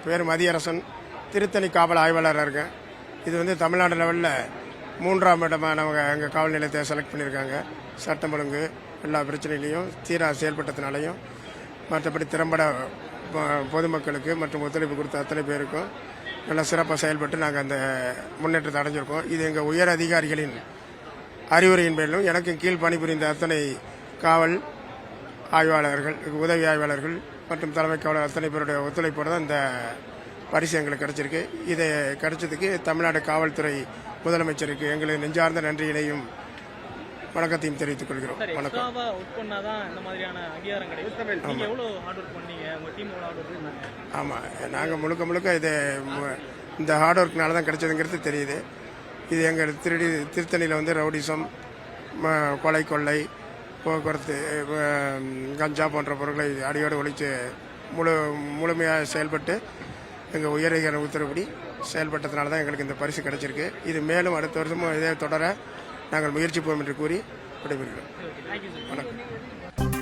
பேர் மதியரசன், திருத்தணி காவல் ஆய்வாளராக இருக்கேன். இது வந்து தமிழ்நாடு லெவலில் 3ஆம் இடமாக நம்ம எங்கள் காவல் நிலையத்தை செலக்ட் பண்ணியிருக்காங்க. சட்டம் ஒழுங்கு எல்லா பிரச்சனையிலையும் சீராக செயல்பட்டதுனாலையும் மற்றபடி திறம்பட பொதுமக்களுக்கு மற்றும் ஒத்துழைப்பு கொடுத்த அத்தனை பேருக்கும் நல்லா சிறப்பாக செயல்பட்டு நாங்கள் அந்த முன்னேற்றத்தை அடைஞ்சிருக்கோம். இது எங்கள் உயர் அதிகாரிகளின் அறிவுரையின் பேரிலும் எனக்கு கீழ் பணிபுரிந்த அத்தனை காவல் ஆய்வாளர்கள், உதவி ஆய்வாளர்கள் மற்றும் தலைமை காவலர் அத்தனை பேருடைய ஒத்துழைப்போடு தான் இந்த பரிசு எங்களுக்கு கிடைச்சிருக்கு. இதை கிடைச்சதுக்கு தமிழ்நாடு காவல்துறை முதலமைச்சருக்கு எங்களுக்கு நெஞ்சார்ந்த நன்றியினையும் வணக்கத்தையும் தெரிவித்துக் கொள்கிறோம். வணக்கம். ஆமாம், நாங்கள் முழுக்க இது இந்த ஹார்ட் ஒர்க்னால தான் கிடைச்சதுங்கிறது தெரியுது. இது எங்கள் திருத்தணியில் வந்து ரவுடிசம், கொலை கொள்ளை, போக்குவரத்து, கஞ்சா போன்ற பொருட்களை அடியோடு ஒழித்து முழுமையாக செயல்பட்டு எங்கள் உயரதிகார உத்தரவுப்படி செயல்பட்டதுனால தான் எங்களுக்கு இந்த பரிசு கிடைச்சிருக்கு. இது மேலும் அடுத்த வருஷமும் இதே தொடர நாங்கள் முயற்சிப்போம் என்று கூறி விடைபெறுகிறோம். வணக்கம்.